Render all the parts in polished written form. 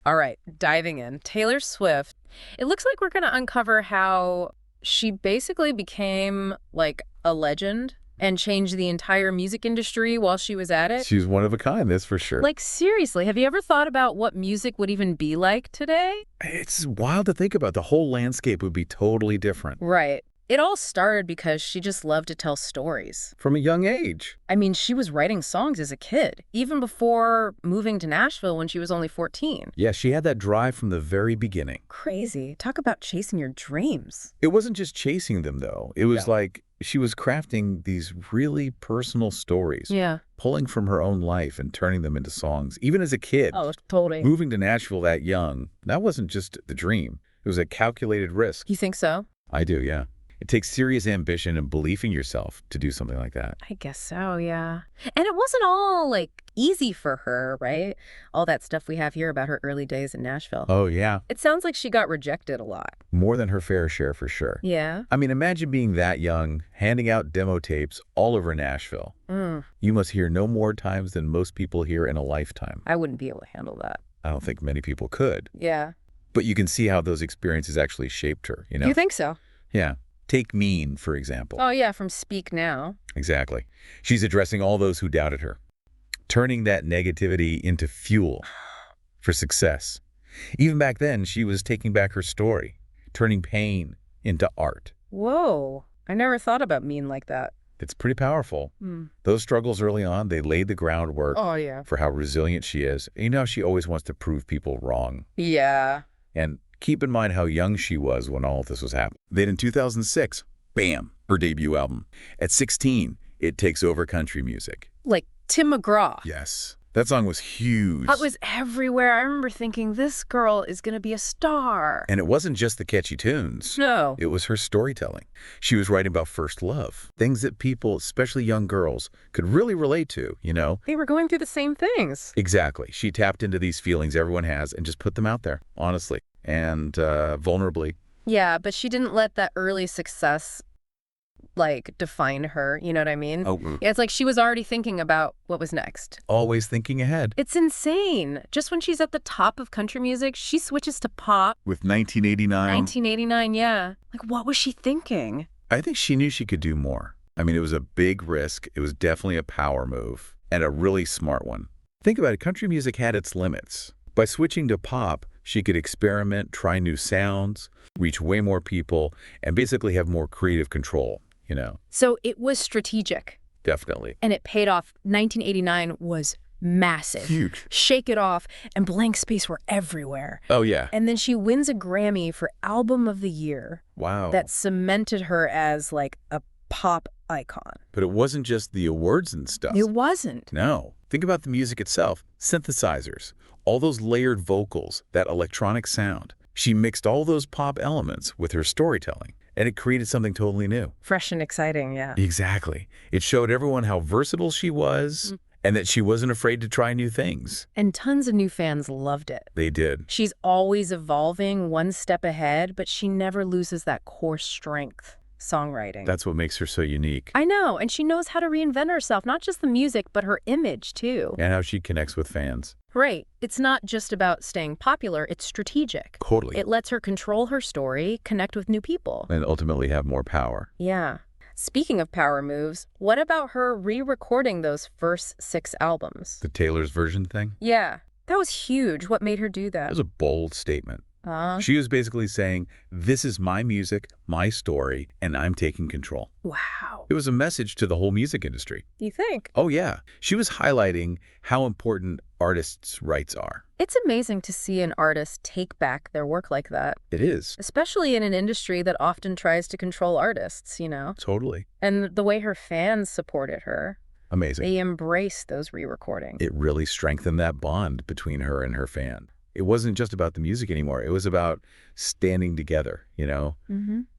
All right, diving in. Taylor Swift. It looks like we're going to uncover how she basically became like a legend and changed the entire music industry while she was at it. She's one of a kind, that's for sure. Like, seriously, have you ever thought about what music would even be like today? It's wild to think about. The whole landscape would be totally different. Right. It all started because she just loved to tell stories. From a young age. I mean, she was writing songs as a kid, even before moving to Nashville when she was only 14. Yeah, she had that drive from the very beginning. Crazy. Talk about chasing your dreams. It wasn't just chasing them, though. It was like she was crafting these really personal stories. Yeah. Pulling from her own life and turning them into songs, even as a kid. Oh, totally. Moving to Nashville that young, that wasn't just the dream. It was a calculated risk. You think so? I do, yeah. It takes serious ambition and belief in yourself to do something like that. I guess so, yeah. And it wasn't all, like, easy for her, right? All that stuff we have here about her early days in Nashville. Oh, yeah. It sounds like she got rejected a lot. More than her fair share, for sure. Yeah? I mean, imagine being that young, handing out demo tapes all over Nashville. You must hear no more times than most people hear in a lifetime. I wouldn't be able to handle that. I don't think many people could. Yeah. But you can see how those experiences actually shaped her, you know? You think so? Yeah. Take Mean, for example. Oh, yeah, from Speak Now. Exactly. She's addressing all those who doubted her, turning that negativity into fuel for success. Even back then, she was taking back her story, turning pain into art. Whoa. I never thought about Mean like that. It's pretty powerful. Those struggles early on, they laid the groundwork for how resilient she is. You know, she always wants to prove people wrong. Yeah. And keep in mind how young she was when all of this was happening. Then in 2006, bam, her debut album. At 16, it takes over country music. Like Tim McGraw. Yes. That song was huge. It was everywhere. I remember thinking, this girl is going to be a star. And it wasn't just the catchy tunes. No. It was her storytelling. She was writing about first love, things that people, especially young girls, could really relate to, you know? They were going through the same things. Exactly. She tapped into these feelings everyone has and just put them out there, honestly, and vulnerably. Yeah, but she didn't let that early success, like, define her. You know what I mean? Oh, Yeah, it's like she was already thinking about what was next. always thinking ahead. It's insane. Just when she's at the top of country music, she switches to pop. With 1989, 1989, yeah. Like, what was she thinking? I think she knew she could do more. I mean, it was a big risk. It was definitely a power move, and a really smart one. Think about it. Country music had its limits. By switching to pop, she could experiment, try new sounds, reach way more people, and basically have more creative control, you know? So it was strategic, Definitely. and it paid off. 1989 was massive. Huge. Shake It Off and Blank Space were everywhere. Oh, yeah. And then she wins a Grammy for Album of the Year. Wow. That cemented her as, like, a pop icon. But it wasn't just the awards and stuff. It wasn't. No. Think about the music itself. Synthesizers, all those layered vocals, that electronic sound. She mixed all those pop elements with her storytelling, and it created something totally new. Fresh and exciting, yeah. Exactly. It showed everyone how versatile she was and that she wasn't afraid to try new things. And tons of new fans loved it. They did. She's always evolving, one step ahead, but she never loses that core strength. Songwriting. That's what makes her so unique. I know, and she knows how to reinvent herself, not just the music, but her image, too. And how she connects with fans. Right. It's not just about staying popular, it's strategic. Totally. It lets her control her story, connect with new people. And ultimately have more power. Yeah. Speaking of power moves, what about her re-recording those first 6 albums? The Taylor's version thing? Yeah. That was huge. What made her do That that? was a bold statement. She was basically saying, this is my music, my story, and I'm taking control. Wow. It was a message to the whole music industry. You think? Oh, yeah. She was highlighting how important artists' rights are. It's amazing to see an artist take back their work like that, It is. especially in an industry that often tries to control artists, you know? Totally. And the way her fans supported her, Amazing. they embraced those re-recordings. It really strengthened that bond between her and her fan. It wasn't just about the music anymore. It was about standing together, you know,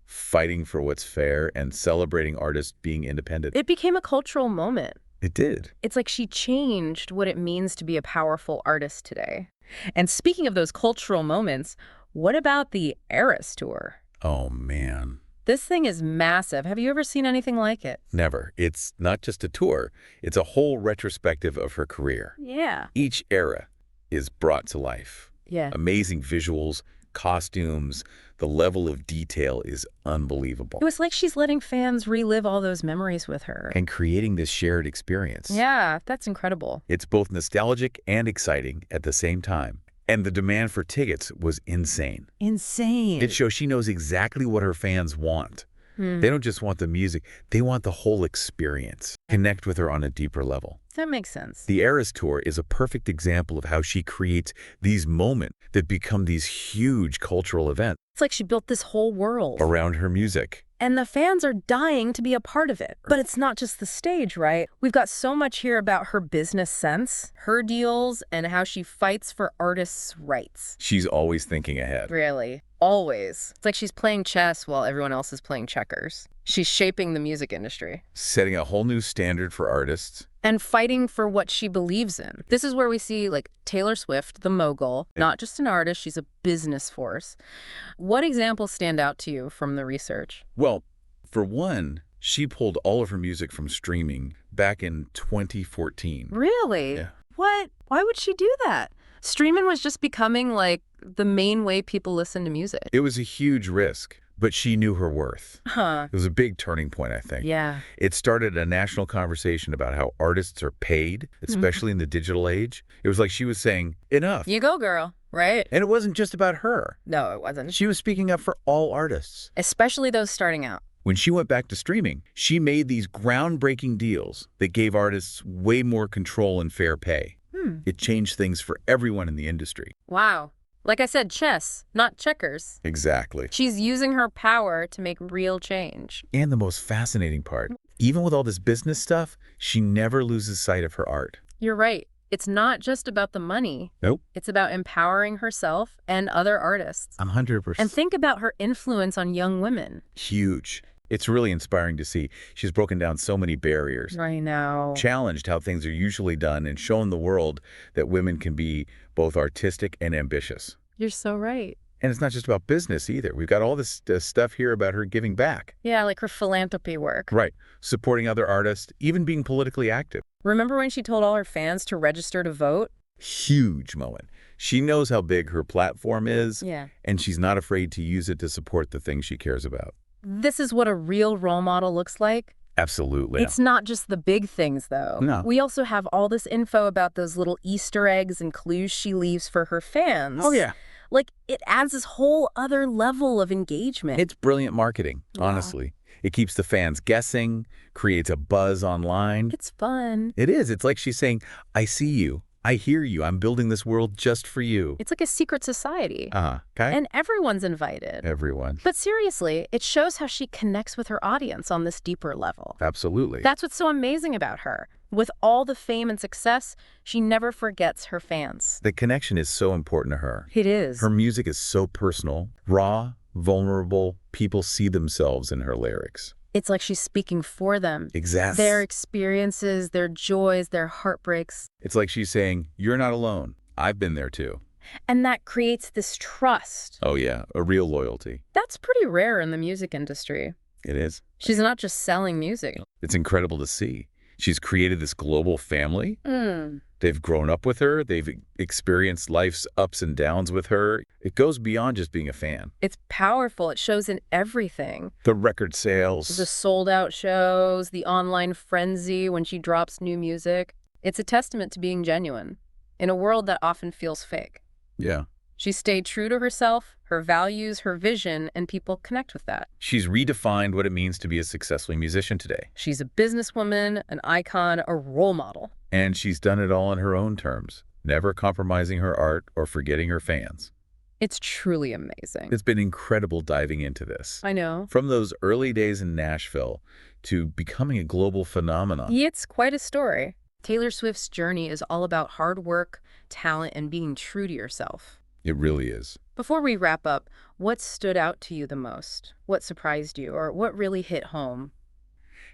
fighting for what's fair and celebrating artists being independent. It became a cultural moment. It did. It's like she changed what it means to be a powerful artist today. And speaking of those cultural moments, what about the Eras Tour? Oh, man. This thing is massive. Have you ever seen anything like it? Never. It's not just a tour. It's a whole retrospective of her career. Yeah. Each era is brought to life. Yeah. Amazing visuals, costumes, the level of detail is It unbelievable. was like she's letting fans relive all those memories with her. And creating this shared experience. Yeah, that's incredible. It's both nostalgic and exciting at the same time. And the demand for tickets was insane. Insane. It shows she knows exactly what her fans want. They don't just want the music, they want the whole experience. Connect with her on a deeper level. That makes sense. The Eras Tour is a perfect example of how she creates these moments that become these huge cultural events It's like she built this whole world. around her music. And the fans are dying to be a part of it. But it's not just the stage, right? We've got so much here about her business sense, her deals, and how she fights for artists' rights. She's always thinking ahead. Really. Always. It's like she's playing chess while everyone else is playing checkers. She's shaping the music industry. Setting a whole new standard for artists. And fighting for what she believes in. This is where we see, like, Taylor Swift, the mogul, not just an artist, she's a business force. What examples stand out to you from the research? Well, for one, she pulled all of her music from streaming back in 2014. Really? Yeah. What? Why would she do that? Streaming was just becoming, like, the main way people listen to music. It was a huge risk, but she knew her worth. Huh. It was a big turning point, I think. Yeah. It started a national conversation about how artists are paid, especially in the digital age. It was like she was saying, enough. You go, girl. Right? And it wasn't just about her. No, it wasn't. She was speaking up for all artists. Especially those starting out. When she went back to streaming, she made these groundbreaking deals that gave artists way more control and fair pay. It changed things for everyone in the industry. Wow. Like I said, chess, not checkers. Exactly. She's using her power to make real change. And the most fascinating part, even with all this business stuff, she never loses sight of her art. You're right. It's not just about the money. Nope. It's about empowering herself and other artists. 100%. And think about her influence on young women. Huge. It's really inspiring to see. She's broken down so many barriers, I know. challenged how things are usually done, and shown the world that women can be both artistic and ambitious. You're so right. And it's not just about business either. We've got all this stuff here about her giving back. Yeah, like her philanthropy work. Right. Supporting other artists, even being politically active. Remember when she told all her fans to register to vote? Huge moment. She knows how big her platform is, Yeah. and she's not afraid to use it to support the things she cares about. This is what a real role model looks like. Absolutely. It's not just the big things, though. No. We also have all this info about those little Easter eggs and clues she leaves for her fans. Oh, yeah. Like, it adds this whole other level of engagement. It's brilliant marketing, honestly. It keeps the fans guessing, creates a buzz online. It's fun. It is. It's like she's saying, I see you. I hear you. I'm building this world just for you. It's like a secret society. Okay? And everyone's invited. Everyone. But seriously, it shows how she connects with her audience on this deeper level. Absolutely. That's what's so amazing about her. With all the fame and success, she never forgets her fans. The connection is so important to her. It is. Her music is so personal, raw, vulnerable. People see themselves in her lyrics. It's like she's speaking for them. Exactly. Their experiences, their joys, their heartbreaks. It's like she's saying, you're not alone. I've been there too. And that creates this trust. Oh yeah, a real loyalty. That's pretty rare in the music industry. It is. She's not just selling music. It's incredible to see. She's created this global family. They've grown up with her. They've experienced life's ups and downs with her. It goes beyond just being a fan. It's powerful. It shows in everything. The record sales. The sold-out shows, the online frenzy when she drops new music. It's a testament to being genuine in a world that often feels fake. Yeah. She stayed true to herself, her values, her vision, and people connect with that. She's redefined what it means to be a successful musician today. She's a businesswoman, an icon, a role model. And she's done it all on her own terms, never compromising her art or forgetting her fans. It's truly amazing. It's been incredible diving into this. I know. From those early days in Nashville to becoming a global phenomenon. It's quite a story. Taylor Swift's journey is all about hard work, talent, and being true to yourself. It really is. Before we wrap up, what stood out to you the most? What surprised you, or what really hit home?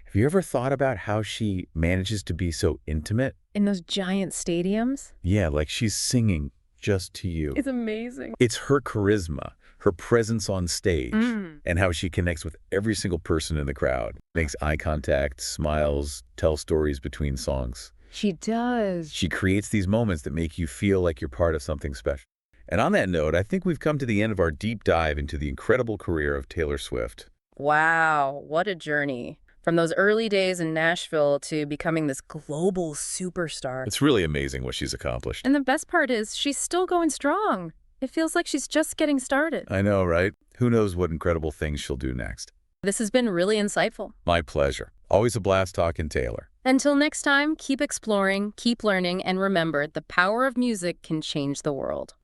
Have you ever thought about how she manages to be so intimate? In those giant stadiums? Yeah, like she's singing just to you. It's amazing. It's her charisma, her presence on stage, and how she connects with every single person in the crowd. Makes eye contact, smiles, tells stories between songs. She does. She creates these moments that make you feel like you're part of something special. And on that note, I think we've come to the end of our deep dive into the incredible career of Taylor Swift. Wow, what a journey. From those early days in Nashville to becoming this global superstar. It's really amazing what she's accomplished. And the best part is she's still going strong. It feels like she's just getting started. I know, right? Who knows what incredible things she'll do next. This has been really insightful. My pleasure. Always a blast talking Taylor. Until next time, keep exploring, keep learning, and remember, the power of music can change the world.